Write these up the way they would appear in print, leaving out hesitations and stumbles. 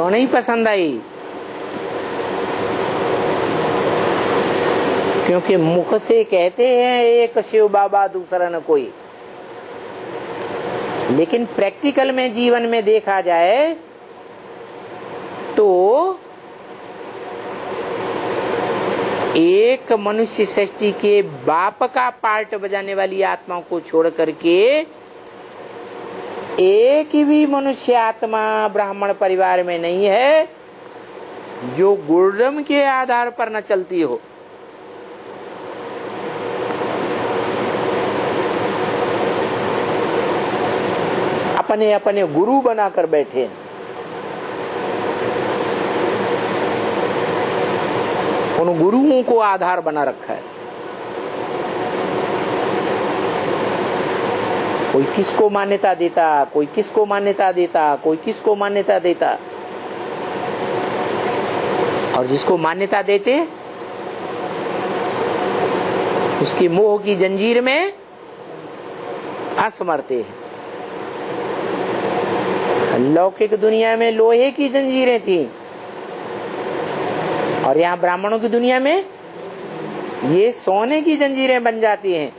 क्यों नहीं पसंद आई? क्योंकि मुख से कहते हैं एक शिव बाबा दूसरा न कोई, लेकिन प्रैक्टिकल में जीवन में देखा जाए तो एक मनुष्य सृष्टि के बाप का पार्ट बजाने वाली आत्माओं को छोड़ करके एक भी मनुष्य आत्मा ब्राह्मण परिवार में नहीं है जो गुरुडम के आधार पर न चलती हो। अपने अपने गुरु बनाकर बैठे हैं। उन गुरुओं को आधार बना रखा है। कोई किसको मान्यता देता, कोई किसको मान्यता देता, कोई किसको मान्यता देता, और जिसको मान्यता देते उसकी मोह की जंजीर में असमरते हैं। लौकिक दुनिया में लोहे की जंजीरें थी और यहाँ ब्राह्मणों की दुनिया में ये सोने की जंजीरें बन जाती हैं।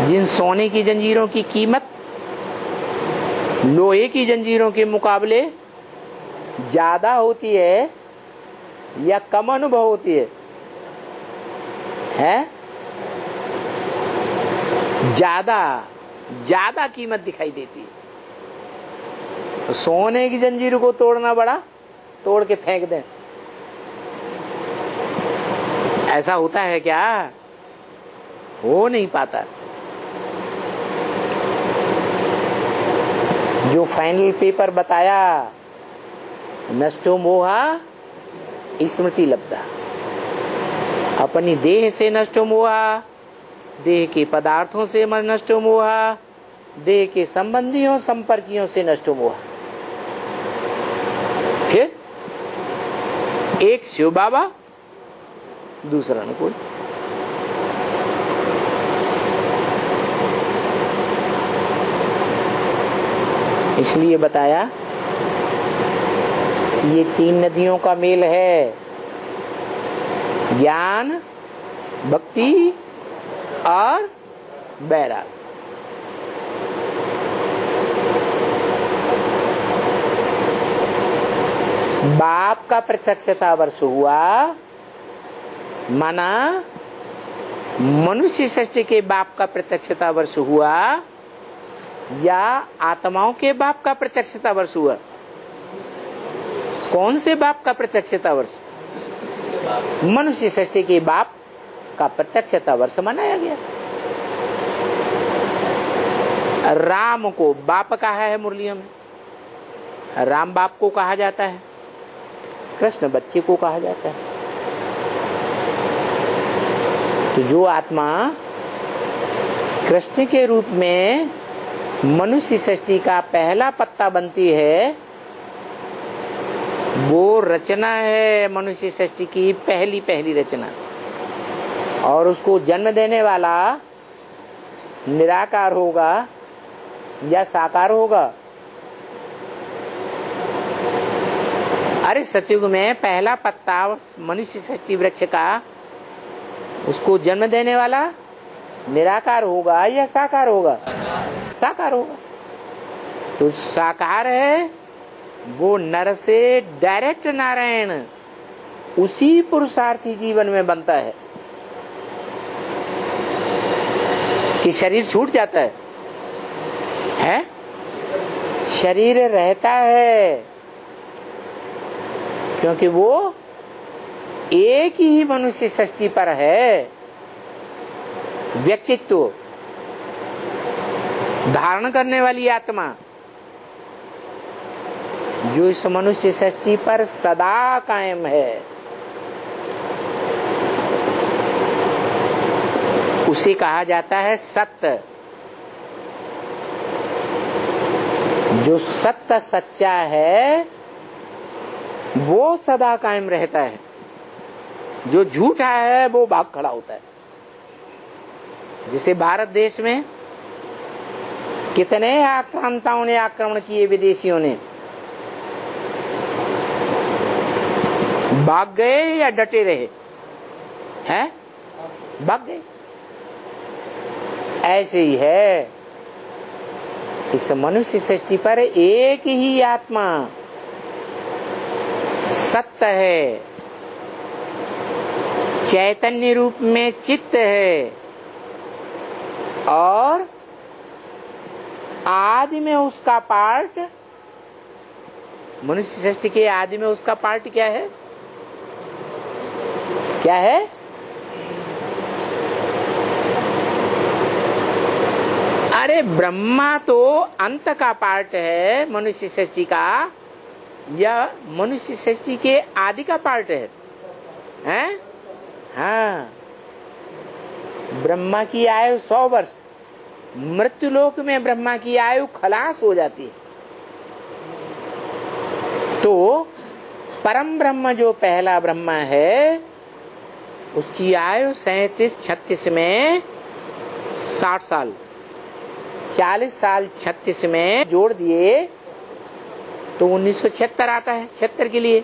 जिन सोने की जंजीरों की कीमत लोहे की जंजीरों के मुकाबले ज्यादा होती है या कम अनुभव होती है? ज्यादा कीमत दिखाई देती है। तो सोने की जंजीर को तोड़ना बड़ा, तोड़ के फेंक दें, ऐसा होता है क्या? हो नहीं पाता। जो फाइनल पेपर बताया, नष्टो मोहा स्मृति लब्धा, अपनी देह से नष्टो मोहा, देह के पदार्थों से नष्टो मोहा, देह के संबंधियों संपर्कियों से नष्टो मोहा। फिर एक शिव बाबा, दूसरा न कोई। इसलिए बताया ये तीन नदियों का मेल है, ज्ञान, भक्ति और बैराग। बाप का प्रत्यक्षता वर्ष हुआ, माना मनुष्य सृष्टि के बाप का प्रत्यक्षता वर्ष हुआ या आत्माओं के बाप का प्रत्यक्षता वर्ष हुआ? कौन से बाप का प्रत्यक्षता वर्ष? मनुष्य सृष्टि के बाप का प्रत्यक्षता वर्ष मनाया गया। राम को बाप कहा है मुरलियों में, राम बाप को कहा जाता है, कृष्ण बच्चे को कहा जाता है। तो जो आत्मा कृष्ण के रूप में मनुष्य सृष्टि का पहला पत्ता बनती है, वो रचना है मनुष्य सृष्टि की पहली रचना, और उसको जन्म देने वाला निराकार होगा या साकार होगा? अरे सतयुग में पहला पत्ता मनुष्य सृष्टि वृक्ष का, उसको जन्म देने वाला निराकार होगा या साकार होगा? साकार होगा। तो साकार है वो नर से डायरेक्ट नारायण उसी पुरुषार्थी जीवन में बनता है कि शरीर छूट जाता है? शरीर रहता है, क्योंकि वो एक ही मनुष्य सृष्टि पर है। व्यक्तित्व धारण करने वाली आत्मा जो इस मनुष्य सृष्टि पर सदा कायम है, उसे कहा जाता है सत्य। जो सत्य सच्चा है वो सदा कायम रहता है, जो झूठा है वो भाग खड़ा होता है। जैसे भारत देश में कितने आक्रांताओं ने आक्रमण किए, विदेशियों ने। भाग गए या डटे रहे? हैं? भाग गए। ऐसे ही है इस मनुष्य सृष्टि पर एक ही आत्मा सत्य है, चैतन्य रूप में चित्त है, और आदि में उसका पार्ट, मनुष्य सृष्टि के आदि में उसका पार्ट क्या है? क्या है? अरे ब्रह्मा तो अंत का पार्ट है मनुष्य सृष्टि का, या मनुष्य सृष्टि के आदि का पार्ट है? हैं? हाँ, ब्रह्मा की आयु 100 वर्ष, मृत्युलोक में ब्रह्मा की आयु खलास हो जाती है। तो परम ब्रह्म जो पहला ब्रह्मा है, उसकी आयु 37-36 में 60 साल, 40 साल 36 में जोड़ दिए तो 1976 आता है 76 के लिए।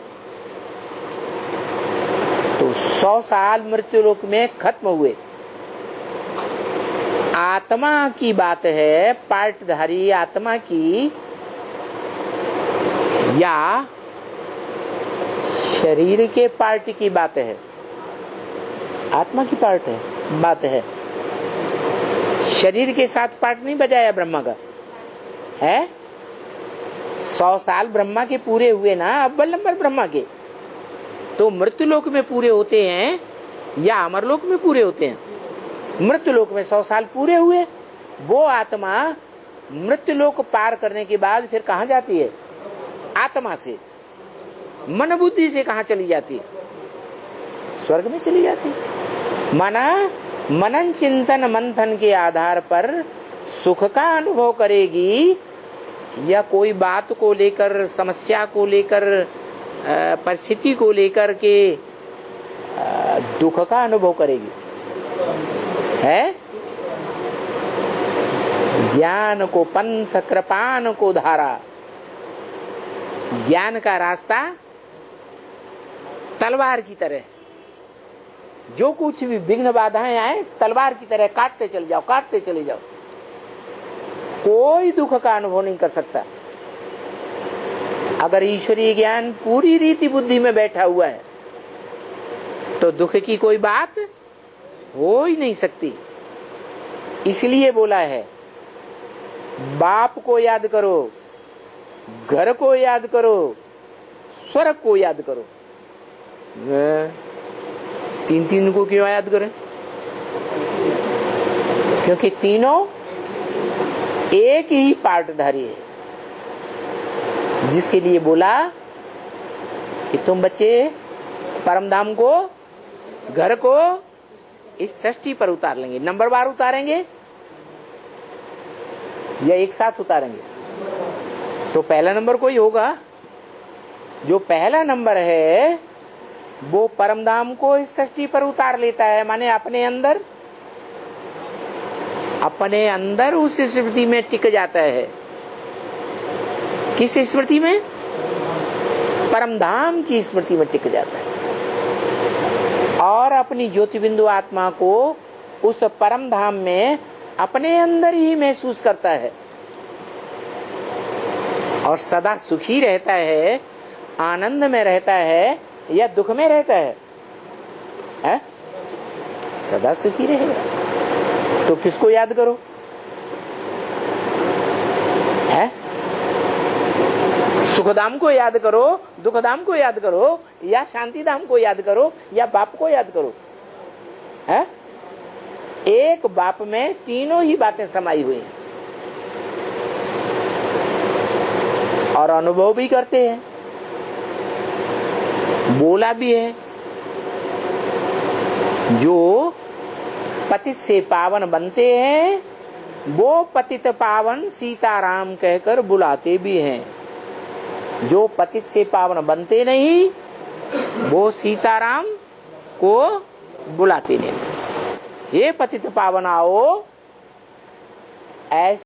तो 100 साल मृत्युलोक में खत्म हुए। आत्मा की बात है, पार्टधारी आत्मा की, या शरीर के पार्ट की बात है? आत्मा की पार्ट है, बात है। शरीर के साथ पार्ट नहीं बजाया ब्रह्मा का है। 100 साल ब्रह्मा के पूरे हुए ना, अव्वल नंबर ब्रह्मा के। तो मृत्युलोक में पूरे होते हैं या अमरलोक में पूरे होते हैं? मृत्युलोक में 100 साल पूरे हुए। वो आत्मा मृत्युलोक पार करने के बाद फिर कहाँ जाती है? आत्मा से, मन बुद्धि से कहाँ चली जाती है? स्वर्ग में चली जाती है। माना मनन चिंतन मंथन के आधार पर सुख का अनुभव करेगी, या कोई बात को लेकर, समस्या को लेकर, परिस्थिति को लेकर के दुख का अनुभव करेगी? है ज्ञान को पंथ, कृपान को धारा। ज्ञान का रास्ता तलवार की तरह, जो कुछ भी विघ्न बाधाएं आए तलवार की तरह काटते चले जाओ, काटते चले जाओ। कोई दुख का अनुभव नहीं कर सकता। अगर ईश्वरीय ज्ञान पूरी रीति बुद्धि में बैठा हुआ है तो दुख की कोई बात हो ही नहीं सकती। इसलिए बोला है, बाप को याद करो, घर को याद करो, स्वर्ग को याद करो। 3 को क्यों याद करें? क्योंकि तीनों एक ही पार्टधारी है, जिसके लिए बोला कि तुम बच्चे परमधाम को, घर को इस सृष्टि पर उतार लेंगे। नंबरवार उतारेंगे या एक साथ उतारेंगे? तो पहला नंबर कोई होगा। जो पहला नंबर है वो परमधाम को इस सृष्टि पर उतार लेता है, माने अपने अंदर उस स्मृति में टिक जाता है। किस स्मृति में? परमधाम की स्मृति में टिक जाता है, और अपनी ज्योति बिंदु आत्मा को उस परमधाम में अपने अंदर ही महसूस करता है, और सदा सुखी रहता है, आनंद में रहता है या दुख में रहता है? सदा सुखी रहेगा। तो किसको याद करो? है? सुखधाम को याद करो, दुखधाम को याद करो, या शांतिधाम को याद करो, या बाप को याद करो? है? एक बाप में तीनों ही बातें समाई हुई हैं, और अनुभव भी करते हैं, बोला भी है। जो पतित से पावन बनते हैं वो पतित पावन सीताराम कहकर बुलाते भी हैं। जो पतित से पावन बनते नहीं वो सीताराम को बुलाते नहीं। हे पतित पावन आओ, ऐसे